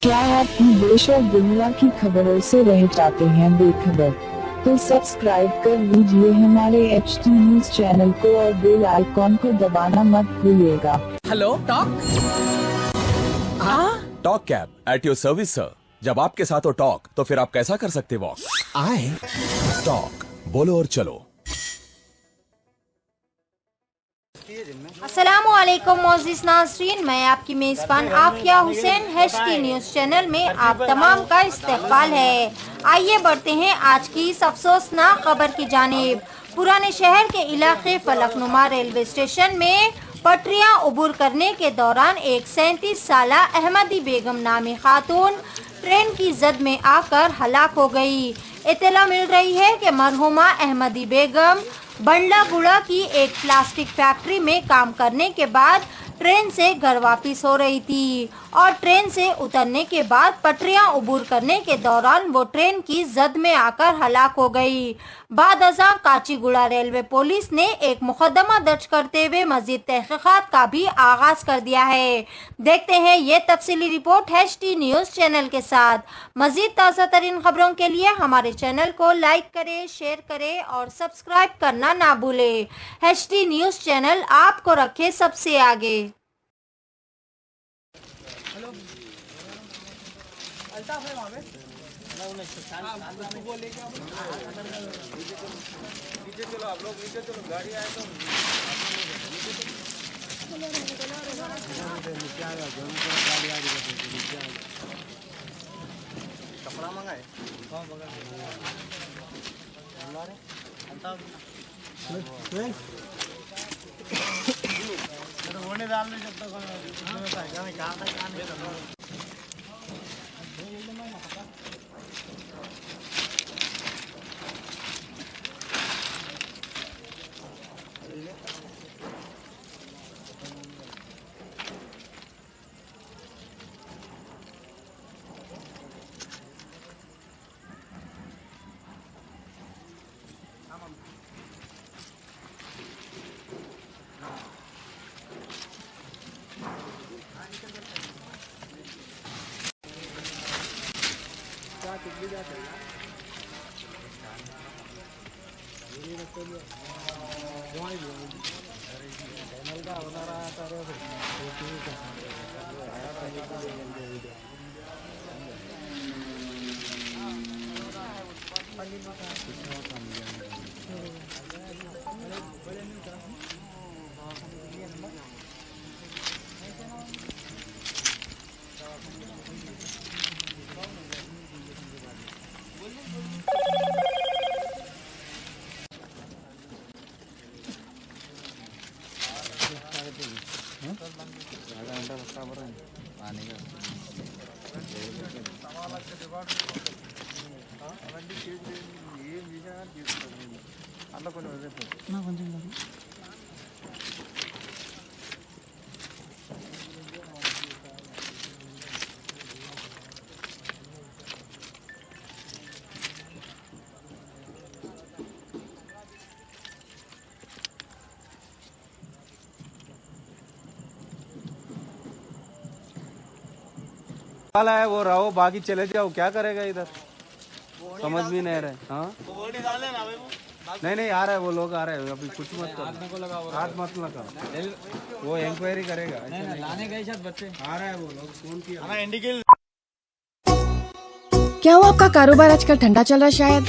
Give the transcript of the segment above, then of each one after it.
क्या आप देश और दुनिया की खबरों से रह जाते हैं बेखबर? तो सब्सक्राइब कर लीजिए हमारे HT न्यूज चैनल को और बेल आइकॉन को दबाना मत भूलिएगा। Hello talk. Talk cab at your service sir. जब आपके साथ हो टॉक तो फिर आप कैसा कर सकते वॉक? आए टॉक बोलो और चलो। अस्सलामुअलैकुम मोअज़्ज़िज़ नाज़रीन, मैं आपकी मेज़बान Afiya Hussain HT news channel में आप तमाम का इस्तकबाल है। आइए बढ़ते हैं आज की इस अफसोसनाक खबर की जानिब। पुराने शहर के इलाके फलकनुमा रेलवे स्टेशन में पटरियां उबूर करने के दौरान एक 37 साला अहमदी बेगम नामी खातून ट्रेन की जद में आकर हलाक हो गई। इत्तला मिल रही है कि मरहुमा अहमदी बेगम बंडलागुड़ा की एक प्लास्टिक फैक्ट्री में काम करने के बाद ट्रेन से घर वापस हो रही थी और ट्रेन से उतरने के बाद पटरियां उबूर करने के दौरान वो ट्रेन की जद में आकर हलाक हो गई। बाद अज़ां काचीगुड़ा रेलवे पुलिस ने एक मुकदमा दर्ज करते हुए मजीद तहकीकात का भी आगाज कर दिया है। देखते हैं ये तफसीली रिपोर्ट HT न्यूज़ चैनल के साथ। मजीद ताज़ा तरीन खबरों के लिए हमारे चैनल को लाइक करें, शेयर करें और सब्सक्राइब करना ना भूलें। HT न्यूज़ चैनल आपको रखे सबसे आगे। नीचे चलो आप लोग, नीचे चलो, गाड़ी आए तो कपड़ा मंगाए होने डाल में जब तक वाला है वो रहो, बाकी चले जाओ। क्या करेगा इधर, समझ भी नहीं रहे। हाँ नहीं आ रहा है, वो लोग आ रहे हैं अभी। कुछ मत करो, हाथ मत लगा, वो इंक्वायरी करेगा। लाने गए शायद बच्चे, आ रहा है वो लोग। फोन किया। क्या हुआ आपका कारोबार आजकल ठंडा चल रहा है शायद?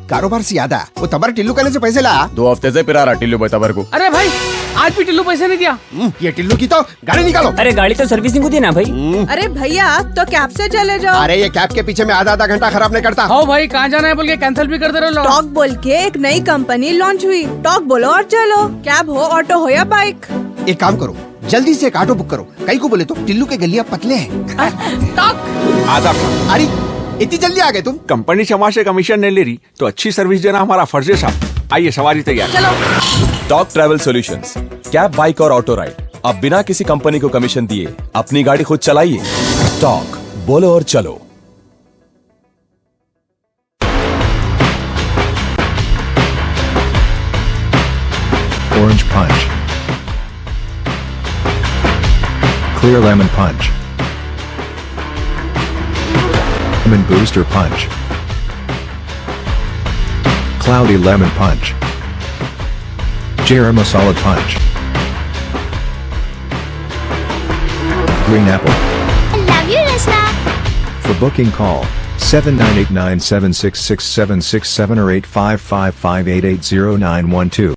कारोबार से याद आया, वो तबर टिल्लू कहने से पैसे ला। 2 हफ्ते से पिरा रहा टिल्लू भाई तबर को। अरे भाई आज भी टिल्लू पैसे नहीं दिया। ये टिल्लू की तो गाड़ी निकालो। अरे गाड़ी तो सर्विसिंग को दी ना भाई। अरे भैया तो कैब से चले जाओ। अरे ये कैब के पीछे में आधा घंटा खराब नहीं करता। हाँ भाई कहाँ जाना है बोल के कैंसिल भी कर दे रहे हो। टॉक बोल के एक नई कंपनी लॉन्च हुई। टॉक बोलो और चलो, कैब हो, ऑटो हो या बाइक। एक काम करो, जल्दी से एक ऑटो बुक करो। कई को बोले तो टिल्लू के गलियां पतले हैं। आधा अरे इतनी जल्दी आ गए तुम? कंपनी क्षमा से कमीशन नहीं ले रही तो अच्छी सर्विस देना हमारा फर्ज है साहब। आइए सवारी तैयार। Talk travel solutions, cab, bike और ऑटो राइड। अब बिना किसी कंपनी को कमीशन दिए अपनी गाड़ी खुद चलाइए। टॉक बोलो और चलो। Orange Punch. Clear Lemon Punch. Lemon Booster Punch. Cloudy Lemon Punch. Jera Masala Punch. Green Apple. Love you, Rasna. For booking call 7989766767 or 8555880912.